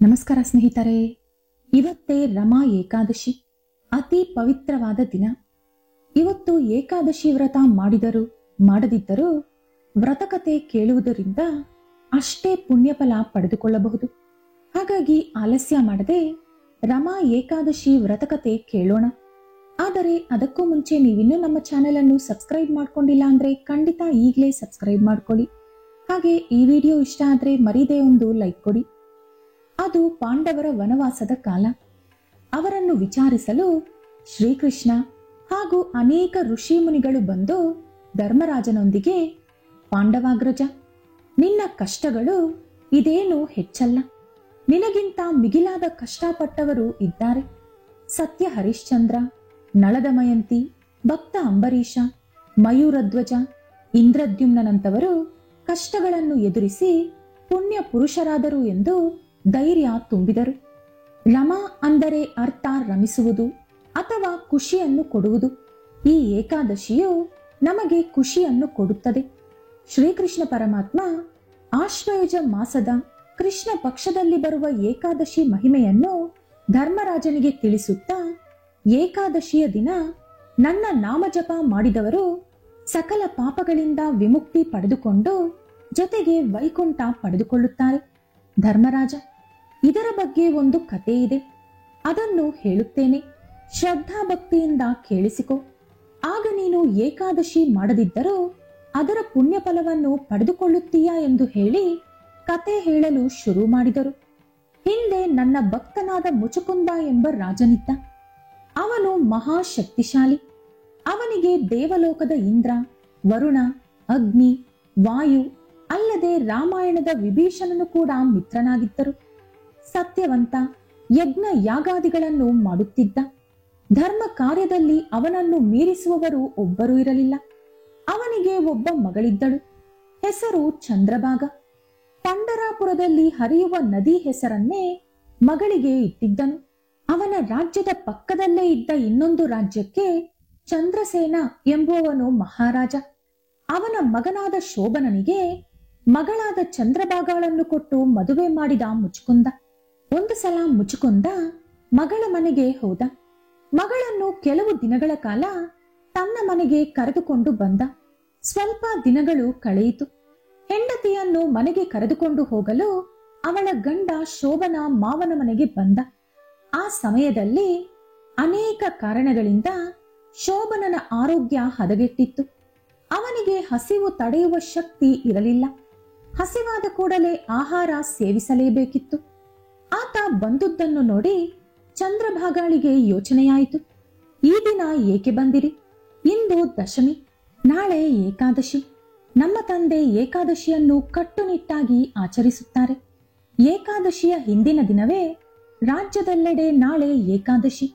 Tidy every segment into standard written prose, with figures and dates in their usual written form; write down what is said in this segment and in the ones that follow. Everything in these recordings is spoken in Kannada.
ನಮಸ್ಕಾರ ಸ್ನೇಹಿತರೆ, ಇವತ್ತೇ ರಮಾ ಏಕಾದಶಿ, ಅತಿ ಪವಿತ್ರವಾದ ದಿನ. ಇವತ್ತು ಏಕಾದಶಿ ವ್ರತ ಮಾಡಿದರೂ ಮಾಡದಿದ್ದರೂ ವ್ರತಕತೆ ಕೇಳುವುದರಿಂದ ಅಷ್ಟೇ ಪುಣ್ಯಫಲ ಪಡೆದುಕೊಳ್ಳಬಹುದು. ಹಾಗಾಗಿ ಆಲಸ್ಯ ಮಾಡದೆ ರಮಾ ಏಕಾದಶಿ ವ್ರತಕತೆ ಕೇಳೋಣ. ಆದರೆ ಅದಕ್ಕೂ ಮುಂಚೆ ನೀವಿನ್ನೂ ನಮ್ಮ ಚಾನೆಲ್ ಅನ್ನು ಸಬ್ಸ್ಕ್ರೈಬ್ ಮಾಡ್ಕೊಂಡಿಲ್ಲ ಅಂದ್ರೆ ಖಂಡಿತ ಈಗಲೇ ಸಬ್ಸ್ಕ್ರೈಬ್ ಮಾಡ್ಕೊಳ್ಳಿ. ಹಾಗೆ ಈ ವಿಡಿಯೋ ಇಷ್ಟ ಆದ್ರೆ ಮರೀದೇ ಒಂದು ಲೈಕ್ ಕೊಡಿ. ಅದು ಪಾಂಡವರ ವನವಾಸದ ಕಾಲ. ಅವರನ್ನು ವಿಚಾರಿಸಲು ಶ್ರೀಕೃಷ್ಣ ಹಾಗೂ ಅನೇಕ ಋಷಿ ಮುನಿಗಳು ಬಂದು ಧರ್ಮರಾಜನೊಂದಿಗೆ, ಪಾಂಡವಾಗ್ರಜ, ನಿನ್ನ ಕಷ್ಟಗಳು ಇದೇನು ಹೆಚ್ಚಲ್ಲ. ನಿನಗಿಂತ ಮಿಗಿಲಾದ ಕಷ್ಟಪಟ್ಟವರು ಇದ್ದಾರೆ. ಸತ್ಯ ಹರಿಶ್ಚಂದ್ರ, ನಳದಮಯಂತಿ, ಭಕ್ತ ಅಂಬರೀಷ, ಮಯೂರಧ್ವಜ, ಇಂದ್ರದ್ಯುಮ್ನಂತವರು ಕಷ್ಟಗಳನ್ನು ಎದುರಿಸಿ ಪುಣ್ಯ ಪುರುಷರಾದರು ಎಂದು ಧೈರ್ಯ ತುಂಬಿದರು. ರಮಾ ಅಂದರೆ ಅರ್ಥ ರಮಿಸುವುದು ಅಥವಾ ಖುಷಿಯನ್ನು ಕೊಡುವುದು. ಈ ಏಕಾದಶಿಯು ನಮಗೆ ಖುಷಿಯನ್ನು ಕೊಡುತ್ತದೆ. ಶ್ರೀಕೃಷ್ಣ ಪರಮಾತ್ಮ ಆಶ್ವಯುಜ ಮಾಸದ ಕೃಷ್ಣ ಪಕ್ಷದಲ್ಲಿ ಬರುವ ಏಕಾದಶಿ ಮಹಿಮೆಯನ್ನು ಧರ್ಮರಾಜನಿಗೆ ತಿಳಿಸುತ್ತಾ, ಏಕಾದಶಿಯ ದಿನ ನನ್ನ ನಾಮಜಪ ಮಾಡಿದವರು ಸಕಲ ಪಾಪಗಳಿಂದ ವಿಮುಕ್ತಿ ಪಡೆದುಕೊಂಡು ಜೊತೆಗೆ ವೈಕುಂಠ ಪಡೆದುಕೊಳ್ಳುತ್ತಾರೆ. ಧರ್ಮರಾಜ, ಇದರ ಬಗ್ಗೆ ಒಂದು ಕಥೆ ಇದೆ, ಅದನ್ನು ಹೇಳುತ್ತೇನೆ. ಶ್ರದ್ಧಾ ಭಕ್ತಿಯಿಂದ ಕೇಳಿಸಿಕೊ. ಆಗ ನೀನು ಏಕಾದಶಿ ಮಾಡದಿದ್ದರೂ ಅದರ ಪುಣ್ಯಫಲವನ್ನು ಪಡೆದುಕೊಳ್ಳುತ್ತೀಯಾ ಎಂದು ಹೇಳಿ ಕತೆ ಹೇಳಲು ಶುರು ಮಾಡಿದರು. ಹಿಂದೆ ನನ್ನ ಭಕ್ತನಾದ ಮುಚುಕುಂದ ಎಂಬ ರಾಜನಿದ್ದ. ಅವನು ಮಹಾಶಕ್ತಿಶಾಲಿ. ಅವನಿಗೆ ದೇವಲೋಕದ ಇಂದ್ರ, ವರುಣ, ಅಗ್ನಿ, ವಾಯು ಅಲ್ಲದೆ ರಾಮಾಯಣದ ವಿಭೀಷಣನು ಕೂಡ ಮಿತ್ರನಾಗಿದ್ದರು. ಸತ್ಯವಂತ, ಯಜ್ಞ ಯಾಗಾದಿಗಳನ್ನು ಮಾಡುತ್ತಿದ್ದ. ಧರ್ಮ ಕಾರ್ಯದಲ್ಲಿ ಅವನನ್ನು ಮೀರಿಸುವವರು ಒಬ್ಬರೂ ಇರಲಿಲ್ಲ. ಅವನಿಗೆ ಒಬ್ಬ ಮಗಳಿದ್ದಳು. ಹೆಸರು ಚಂದ್ರಭಾಗ. ಪಂಡರಾಪುರದಲ್ಲಿ ಹರಿಯುವ ನದಿ ಹೆಸರನ್ನೇ ಮಗಳಿಗೆ ಇಟ್ಟಿದ್ದನು. ಅವನ ರಾಜ್ಯದ ಪಕ್ಕದಲ್ಲೇ ಇದ್ದ ಇನ್ನೊಂದು ರಾಜ್ಯಕ್ಕೆ ಚಂದ್ರಸೇನ ಎಂಬುವವನು ಮಹಾರಾಜ. ಅವನ ಮಗನಾದ ಶೋಭನನಿಗೆ ಮಗಳಾದ ಚಂದ್ರಭಾಗಳನ್ನು ಕೊಟ್ಟು ಮದುವೆ ಮಾಡಿದ ಮುಚುಕುಂದ. ಒಂದು ಸಲ ಮುಚುಕುಂದ ಮಗಳ ಮನೆಗೆ ಹೋದ. ಮಗಳನ್ನು ಕೆಲವು ದಿನಗಳ ಕಾಲ ತನ್ನ ಮನೆಗೆ ಕರೆದುಕೊಂಡು ಬಂದ. ಸ್ವಲ್ಪ ದಿನಗಳು ಕಳೆಯಿತು. ಹೆಂಡತಿಯನ್ನು ಮನೆಗೆ ಕರೆದುಕೊಂಡು ಹೋಗಲು ಅವಳ ಗಂಡ ಶೋಭನ ಮಾವನ ಮನೆಗೆ ಬಂದ. ಆ ಸಮಯದಲ್ಲಿ ಅನೇಕ ಕಾರಣಗಳಿಂದ ಶೋಭನನ ಆರೋಗ್ಯ ಹದಗೆಟ್ಟಿತ್ತು. ಅವನಿಗೆ ಹಸಿವು ತಡೆಯುವ ಶಕ್ತಿ ಇರಲಿಲ್ಲ. ಹಸಿವಾದ ಕೂಡಲೇ ಆಹಾರ ಸೇವಿಸಲೇಬೇಕಿತ್ತು. ಆತ ಬಂದುದನ್ನು ನೋಡಿ ಚಂದ್ರಭಾಗಾಳಿಗೆ ಯೋಚನೆಯಾಯಿತು. ಈ ದಿನ ಏಕೆ ಬಂದಿರಿ? ಇಂದು ದಶಮಿ, ನಾಳೆ ಏಕಾದಶಿ. ನಮ್ಮ ತಂದೆ ಏಕಾದಶಿಯನ್ನು ಕಟ್ಟುನಿಟ್ಟಾಗಿ ಆಚರಿಸುತ್ತಾರೆ. ಏಕಾದಶಿಯ ಹಿಂದಿನ ದಿನವೇ ರಾಜ್ಯದೆಲ್ಲೆಡೆ ನಾಳೆ ಏಕಾದಶಿ,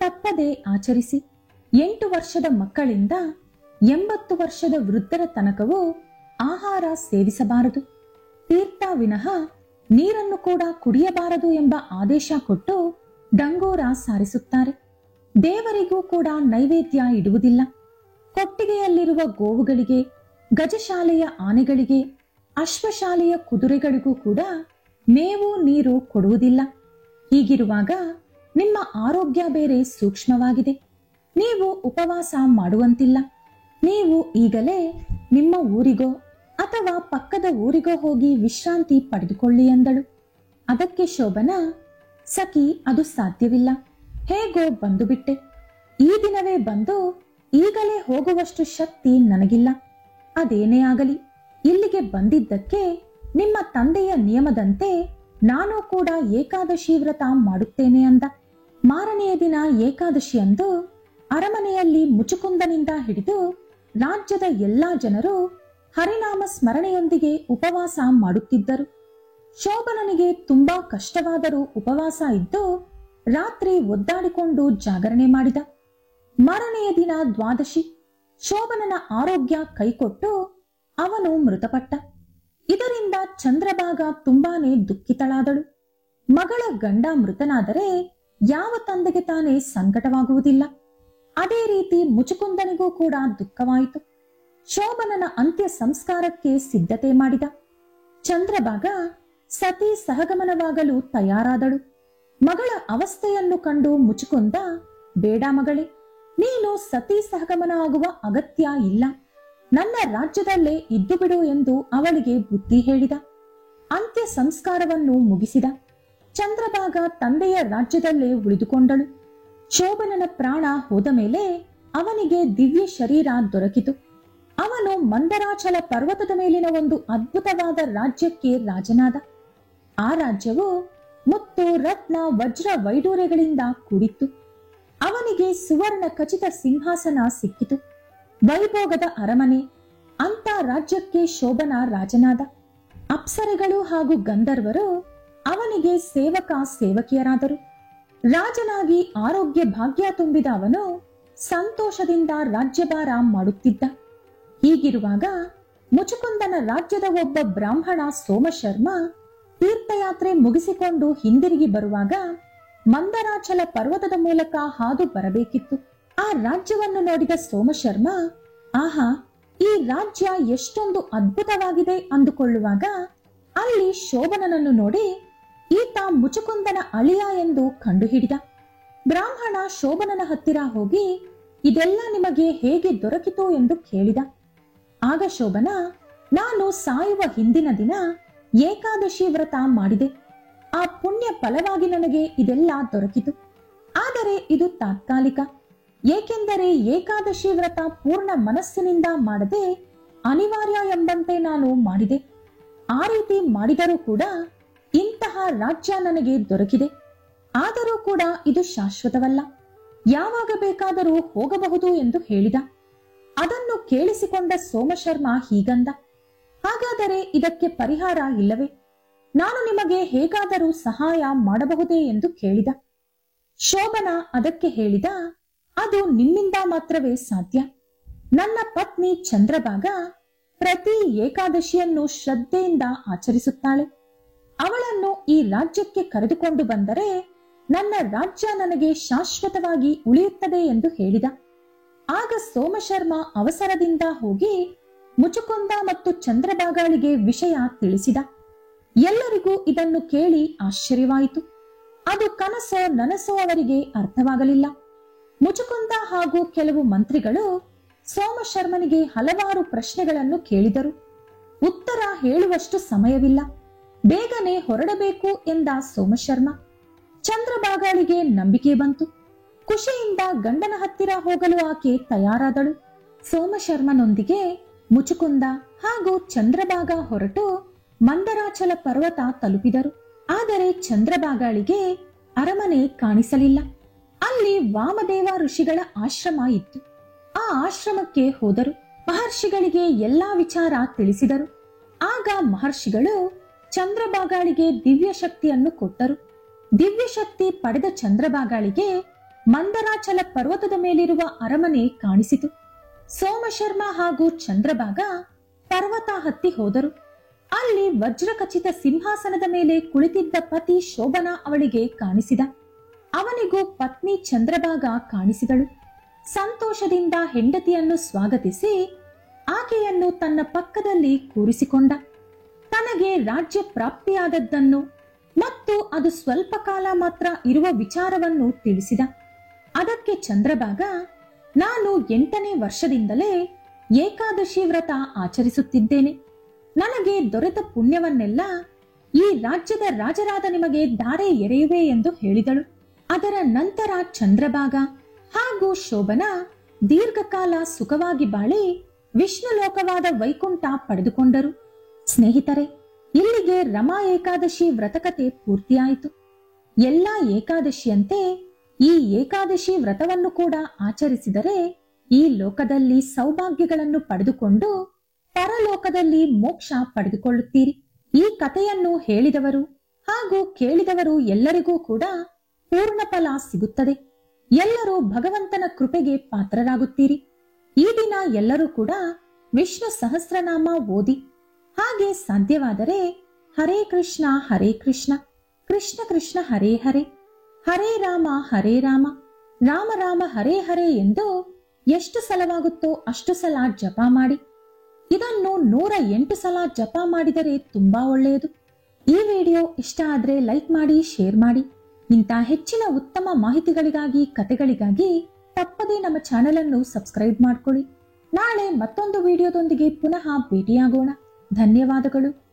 ತಪ್ಪದೆ ಆಚರಿಸಿ. 8 ವರ್ಷದ ಮಕ್ಕಳಿಂದ 80 ವರ್ಷದ ವೃದ್ಧರ ತನಕವೂ ಆಹಾರ ಸೇವಿಸಬಾರದು. ತೀರ್ಥ ವಿನಃ ನೀರನ್ನು ಕೂಡ ಕುಡಿಯಬಾರದು ಎಂಬ ಆದೇಶ ಕೊಟ್ಟು ಡಂಗೋರ ಸಾರಿಸುತ್ತಾರೆ. ದೇವರಿಗೂ ಕೂಡ ನೈವೇದ್ಯ ಇಡುವುದಿಲ್ಲ. ಕೊಟ್ಟಿಗೆಯಲ್ಲಿರುವ ಗೋವುಗಳಿಗೆ, ಗಜಶಾಲೆಯ ಆನೆಗಳಿಗೆ, ಅಶ್ವಶಾಲೆಯ ಕುದುರೆಗಳಿಗೂ ಕೂಡ ಮೇವು ನೀರು ಕೊಡುವುದಿಲ್ಲ. ಹೀಗಿರುವಾಗ ನಿಮ್ಮ ಆರೋಗ್ಯ ಬೇರೆ ಸೂಕ್ಷ್ಮವಾಗಿದೆ. ನೀವು ಉಪವಾಸ ಮಾಡುವಂತಿಲ್ಲ. ನೀವು ಈಗಲೇ ನಿಮ್ಮ ಊರಿಗೋ ಅಥವಾ ಪಕ್ಕದ ಊರಿಗೋ ಹೋಗಿ ವಿಶ್ರಾಂತಿ ಪಡೆದುಕೊಳ್ಳಿ ಎಂದಳು. ಅದಕ್ಕೆ ಶೋಭನ, ಸಖಿ, ಅದು ಸಾಧ್ಯವಿಲ್ಲ. ಹೇಗೋ ಬಂದು ಬಿಟ್ಟೆ. ಈ ದಿನವೇ ಬಂದು ಈಗಲೇ ಹೋಗುವಷ್ಟು ಶಕ್ತಿ ನನಗಿಲ್ಲ. ಅದೇನೇ ಆಗಲಿ, ಇಲ್ಲಿಗೆ ಬಂದಿದ್ದಕ್ಕೆ ನಿಮ್ಮ ತಂದೆಯ ನಿಯಮದಂತೆ ನಾನು ಕೂಡ ಏಕಾದಶಿ ವ್ರತ ಮಾಡುತ್ತೇನೆ ಅಂದ. ಮಾರನೆಯ ದಿನ ಏಕಾದಶಿಯಂದು ಅರಮನೆಯಲ್ಲಿ ಮುಚುಕುಂದನಿಂದ ಹಿಡಿದು ರಾಜ್ಯದ ಎಲ್ಲಾ ಜನರು ಹರಿನಾಮ ಸ್ಮರಣೆಯೊಂದಿಗೆ ಉಪವಾಸ ಮಾಡುತ್ತಿದ್ದರು. ಶೋಭನನಿಗೆ ತುಂಬಾ ಕಷ್ಟವಾದರೂ ಉಪವಾಸ ಇದ್ದು ರಾತ್ರಿ ಒದ್ದಾಡಿಕೊಂಡು ಜಾಗರಣೆ ಮಾಡಿದ. ಮಾರನೆಯ ದಿನ ದ್ವಾದಶಿ. ಶೋಭನನ ಆರೋಗ್ಯ ಕೈಕೊಟ್ಟು ಅವನು ಮೃತಪಟ್ಟ. ಇದರಿಂದ ಚಂದ್ರಭಾಗ ತುಂಬಾನೇ ದುಃಖಿತಳಾದಳು. ಮಗಳ ಗಂಡ ಮೃತನಾದರೆ ಯಾವ ತಂದೆಗೆ ತಾನೇ ಸಂಕಟವಾಗುವುದಿಲ್ಲ. ಅದೇ ರೀತಿ ಮುಚುಕುಂದನಿಗೂ ಕೂಡ ದುಃಖವಾಯಿತು. ಶೋಭನನ ಅಂತ್ಯ ಸಂಸ್ಕಾರಕ್ಕೆ ಸಿದ್ಧತೆ ಮಾಡಿದ. ಚಂದ್ರಭಾಗ ಸತಿ ಸಹಗಮನವಾಗಲು ತಯಾರಾದಳು. ಮಗಳ ಅವಸ್ಥೆಯನ್ನು ಕಂಡು ಮುಚುಕುಂದ, ಬೇಡ ಮಗಳೇ, ನೀನು ಸತಿ ಸಹಗಮನ ಆಗುವ ಅಗತ್ಯ ಇಲ್ಲ, ನನ್ನ ರಾಜ್ಯದಲ್ಲೇ ಇದ್ದು ಬಿಡು ಎಂದು ಅವಳಿಗೆ ಬುದ್ಧಿ ಹೇಳಿದ. ಅಂತ್ಯ ಸಂಸ್ಕಾರವನ್ನು ಮುಗಿಸಿದ. ಚಂದ್ರಭಾಗ ತಂದೆಯ ರಾಜ್ಯದಲ್ಲೇ ಉಳಿದುಕೊಂಡಳು. ಶೋಭನನ ಪ್ರಾಣ ಹೋದ ಮೇಲೆ ಅವನಿಗೆ ದಿವ್ಯ ಶರೀರ ದೊರಕಿತು. ಅವನು ಮಂದರಾಚಲ ಪರ್ವತದ ಮೇಲಿನ ಒಂದು ಅದ್ಭುತವಾದ ರಾಜ್ಯಕ್ಕೆ ರಾಜನಾದ. ಆ ರಾಜ್ಯವು ಮುತ್ತು, ರತ್ನ, ವಜ್ರ, ವೈಡೂರ್ಯಗಳಿಂದ ಕೂಡಿತ್ತು. ಅವನಿಗೆ ಸುವರ್ಣ ಖಚಿತ ಸಿಂಹಾಸನ ಸಿಕ್ಕಿತು, ವೈಭೋಗದ ಅರಮನೆ. ಅಂತ ರಾಜ್ಯಕ್ಕೆ ಶೋಭನ ರಾಜನಾದ. ಅಪ್ಸರೆಗಳು ಹಾಗೂ ಗಂಧರ್ವರು ಅವನಿಗೆ ಸೇವಕ ಸೇವಕಿಯರಾದರು. ರಾಜನಾಗಿ ಆರೋಗ್ಯ ಭಾಗ್ಯ ತುಂಬಿದ ಅವನು ಸಂತೋಷದಿಂದ ರಾಜ್ಯಭಾರ ಮಾಡುತ್ತಿದ್ದ. ಹೀಗಿರುವಾಗ ಮುಚುಕುಂದನ ರಾಜ್ಯದ ಒಬ್ಬ ಬ್ರಾಹ್ಮಣ ಸೋಮಶರ್ಮ ತೀರ್ಥಯಾತ್ರೆ ಮುಗಿಸಿಕೊಂಡು ಹಿಂದಿರುಗಿ ಬರುವಾಗ ಮಂದರಾಚಲ ಪರ್ವತದ ಮೂಲಕ ಹಾದು ಬರಬೇಕಿತ್ತು. ಆ ರಾಜ್ಯವನ್ನು ನೋಡಿದ ಸೋಮಶರ್ಮ, ಆಹಾ, ಈ ರಾಜ್ಯ ಎಷ್ಟೊಂದು ಅದ್ಭುತವಾಗಿದೆ ಅಂದುಕೊಳ್ಳುವಾಗ ಅಲ್ಲಿ ಶೋಭನನನ್ನು ನೋಡಿ ಈತ ಮುಚುಕುಂದನ ಅಳಿಯ ಎಂದು ಕಂಡುಹಿಡಿದ. ಬ್ರಾಹ್ಮಣ ಶೋಭನನ ಹತ್ತಿರ ಹೋಗಿ ಇದೆಲ್ಲ ನಿಮಗೆ ಹೇಗೆ ದೊರಕಿತು ಎಂದು ಕೇಳಿದ. ಆಗ ಶೋಭನ, ನಾನು ಸಾಯುವ ಹಿಂದಿನ ದಿನ ಏಕಾದಶಿ ವ್ರತ ಮಾಡಿದೆ. ಆ ಪುಣ್ಯ ಫಲವಾಗಿ ನನಗೆ ಇದೆಲ್ಲ ದೊರಕಿತು. ಆದರೆ ಇದು ತಾತ್ಕಾಲಿಕ, ಏಕೆಂದರೆ ಏಕಾದಶಿ ವ್ರತ ಪೂರ್ಣ ಮನಸ್ಸಿನಿಂದ ಮಾಡದೆ ಅನಿವಾರ್ಯ ಎಂಬಂತೆ ನಾನು ಮಾಡಿದೆ. ಆ ರೀತಿ ಮಾಡಿದರೂ ಕೂಡ ಇಂತಹ ರಾಜ್ಯ ನನಗೆ ದೊರಕಿದೆ. ಆದರೂ ಕೂಡ ಇದು ಶಾಶ್ವತವಲ್ಲ, ಯಾವಾಗ ಬೇಕಾದರೂ ಹೋಗಬಹುದು ಎಂದು ಹೇಳಿದ. ಅದನ್ನು ಕೇಳಿಸಿಕೊಂಡ ಸೋಮಶರ್ಮ ಹೀಗಂದ, ಹಾಗಾದರೆ ಇದಕ್ಕೆ ಪರಿಹಾರ ಇಲ್ಲವೇ? ನಾನು ನಿಮಗೆ ಹೇಗಾದರೂ ಸಹಾಯ ಮಾಡಬಹುದೇ ಎಂದು ಕೇಳಿದ. ಶೋಭನ ಅದಕ್ಕೆ ಹೇಳಿದ, ಅದು ನಿಮ್ಮಿಂದ ಮಾತ್ರವೇ ಸಾಧ್ಯ. ನನ್ನ ಪತ್ನಿ ಚಂದ್ರಭಾಗ ಪ್ರತಿ ಏಕಾದಶಿಯನ್ನು ಶ್ರದ್ಧೆಯಿಂದ ಆಚರಿಸುತ್ತಾಳೆ. ಅವಳನ್ನು ಈ ರಾಜ್ಯಕ್ಕೆ ಕರೆದುಕೊಂಡು ಬಂದರೆ ನನ್ನ ರಾಜ್ಯ ನನಗೆ ಶಾಶ್ವತವಾಗಿ ಉಳಿಯುತ್ತದೆ ಎಂದು ಹೇಳಿದ. ಆಗ ಸೋಮಶರ್ಮ ಅವಸರದಿಂದ ಹೋಗಿ ಮುಚುಕುಂದ ಮತ್ತು ಚಂದ್ರಭಾಗಾಳಿಗೆ ವಿಷಯ ತಿಳಿಸಿದ. ಎಲ್ಲರಿಗೂ ಇದನ್ನು ಕೇಳಿ ಆಶ್ಚರ್ಯವಾಯಿತು. ಅದು ಕನಸೋ ನನಸೋ ಅವರಿಗೆ ಅರ್ಥವಾಗಲಿಲ್ಲ. ಮುಚುಕುಂದ ಹಾಗೂ ಕೆಲವು ಮಂತ್ರಿಗಳು ಸೋಮಶರ್ಮನಿಗೆ ಹಲವಾರು ಪ್ರಶ್ನೆಗಳನ್ನು ಕೇಳಿದರು. ಉತ್ತರ ಹೇಳುವಷ್ಟು ಸಮಯವಿಲ್ಲ, ಬೇಗನೆ ಹೊರಡಬೇಕು ಎಂದ ಸೋಮಶರ್ಮ. ಚಂದ್ರಭಾಗಾಳಿಗೆ ನಂಬಿಕೆ ಬಂತು. ಖುಷಿಯಿಂದ ಗಂಡನ ಹತ್ತಿರ ಹೋಗಲು ಆಕೆ ತಯಾರಾದಳು. ಸೋಮಶರ್ಮನೊಂದಿಗೆ ಮುಚುಕುಂದ ಹಾಗೂ ಚಂದ್ರಭಾಗ ಹೊರಟು ಮಂದರಾಚಲ ಪರ್ವತ ತಲುಪಿದರು. ಆದರೆ ಚಂದ್ರಭಾಗಾಳಿಗೆ ಅರಮನೆ ಕಾಣಿಸಲಿಲ್ಲ. ಅಲ್ಲಿ ವಾಮದೇವ ಋಷಿಗಳ ಆಶ್ರಮ ಇತ್ತು. ಆ ಆಶ್ರಮಕ್ಕೆ ಹೋದರು. ಮಹರ್ಷಿಗಳಿಗೆ ಎಲ್ಲಾ ವಿಚಾರ ತಿಳಿಸಿದರು. ಆಗ ಮಹರ್ಷಿಗಳು ಚಂದ್ರಭಾಗಾಳಿಗೆ ದಿವ್ಯ ಶಕ್ತಿಯನ್ನು ಕೊಟ್ಟರು. ದಿವ್ಯ ಶಕ್ತಿ ಪಡೆದ ಚಂದ್ರಭಾಗಾಳಿಗೆ ಮಂದರಾಚಲ ಪರ್ವತದ ಮೇಲಿರುವ ಅರಮನೆ ಕಾಣಿಸಿತು. ಸೋಮಶರ್ಮ ಹಾಗೂ ಚಂದ್ರಭಾಗ ಪರ್ವತ ಹತ್ತಿ ಹೋದರು. ಅಲ್ಲಿ ವಜ್ರಖಚಿತ ಸಿಂಹಾಸನದ ಮೇಲೆ ಕುಳಿತಿದ್ದ ಪತಿ ಶೋಭನ ಅವಳಿಗೆ ಕಾಣಿಸಿದ. ಅವನಿಗೂ ಪತ್ನಿ ಚಂದ್ರಭಾಗ ಕಾಣಿಸಿದಳು. ಸಂತೋಷದಿಂದ ಹೆಂಡತಿಯನ್ನು ಸ್ವಾಗತಿಸಿ ಆಕೆಯನ್ನು ತನ್ನ ಪಕ್ಕದಲ್ಲಿ ಕೂರಿಸಿಕೊಂಡ. ತನಗೆ ರಾಜ್ಯ ಪ್ರಾಪ್ತಿಯಾದದ್ದನ್ನು ಮತ್ತು ಅದು ಸ್ವಲ್ಪ ಕಾಲ ಮಾತ್ರ ಇರುವ ವಿಚಾರವನ್ನು ತಿಳಿಸಿದ. ಅದಕ್ಕೆ ಚಂದ್ರಭಾಗ, ನಾನು 8ನೇ ವರ್ಷದಿಂದಲೇ ಏಕಾದಶಿ ವ್ರತ ಆಚರಿಸುತ್ತಿದ್ದೇನೆ. ನನಗೆ ದೊರೆತ ಪುಣ್ಯವನ್ನೆಲ್ಲ ಈ ರಾಜ್ಯದ ರಾಜರಾದ ನಿಮಗೆ ಧಾರೆ ಎರೆಯುವೆ ಎಂದು ಹೇಳಿದಳು. ಅದರ ನಂತರ ಚಂದ್ರಭಾಗ ಹಾಗೂ ಶೋಭನ ದೀರ್ಘಕಾಲ ಸುಖವಾಗಿ ಬಾಳಿ ವಿಷ್ಣು ಲೋಕವಾದ ವೈಕುಂಠ ಪಡೆದುಕೊಂಡರು. ಸ್ನೇಹಿತರೆ, ಇಲ್ಲಿಗೆ ರಮಾ ಏಕಾದಶಿ ವ್ರತಕತೆ ಪೂರ್ತಿಯಾಯಿತು. ಎಲ್ಲಾ ಏಕಾದಶಿಯಂತೆ ಈ ಏಕಾದಶಿ ವ್ರತವನ್ನು ಕೂಡ ಆಚರಿಸಿದರೆ ಈ ಲೋಕದಲ್ಲಿ ಸೌಭಾಗ್ಯಗಳನ್ನು ಪಡೆದುಕೊಂಡು ಪರಲೋಕದಲ್ಲಿ ಮೋಕ್ಷ ಪಡೆದುಕೊಳ್ಳುತ್ತೀರಿ. ಈ ಕಥೆಯನ್ನು ಹೇಳಿದವರು ಹಾಗೂ ಕೇಳಿದವರು ಎಲ್ಲರಿಗೂ ಕೂಡ ಪೂರ್ಣ ಫಲ ಸಿಗುತ್ತದೆ. ಎಲ್ಲರೂ ಭಗವಂತನ ಕೃಪೆಗೆ ಪಾತ್ರರಾಗುತ್ತೀರಿ. ಈ ದಿನ ಎಲ್ಲರೂ ಕೂಡ ವಿಷ್ಣು ಸಹಸ್ರನಾಮ ಓದಿ, ಹಾಗೆ ಸಾಧ್ಯವಾದರೆ ಹರೇ ಕೃಷ್ಣ ಕೃಷ್ಣ ಕೃಷ್ಣ ಹರೇ ಹರೇ, ಹರೇ ರಾಮ ರಾಮ ರಾಮ ಹರೇ ಹರೇ ಎಂದು ಎಷ್ಟು ಸಲವಾಗುತ್ತೋ ಅಷ್ಟು ಸಲ ಜಪ ಮಾಡಿ. ಇದನ್ನು 108 ಸಲ ಜಪ ಮಾಡಿದರೆ ತುಂಬಾ ಒಳ್ಳೆಯದು. ಈ ವಿಡಿಯೋ ಇಷ್ಟ ಆದ್ರೆ ಲೈಕ್ ಮಾಡಿ, ಶೇರ್ ಮಾಡಿ. ಇಂಥ ಹೆಚ್ಚಿನ ಉತ್ತಮ ಮಾಹಿತಿಗಳಿಗಾಗಿ, ಕಥೆಗಳಿಗಾಗಿ ತಪ್ಪದೇ ನಮ್ಮ ಚಾನೆಲ್ ಅನ್ನು ಸಬ್ಸ್ಕ್ರೈಬ್ ಮಾಡ್ಕೊಳ್ಳಿ. ನಾಳೆ ಮತ್ತೊಂದು ವಿಡಿಯೋದೊಂದಿಗೆ ಪುನಃ ಭೇಟಿಯಾಗೋಣ. ಧನ್ಯವಾದಗಳು.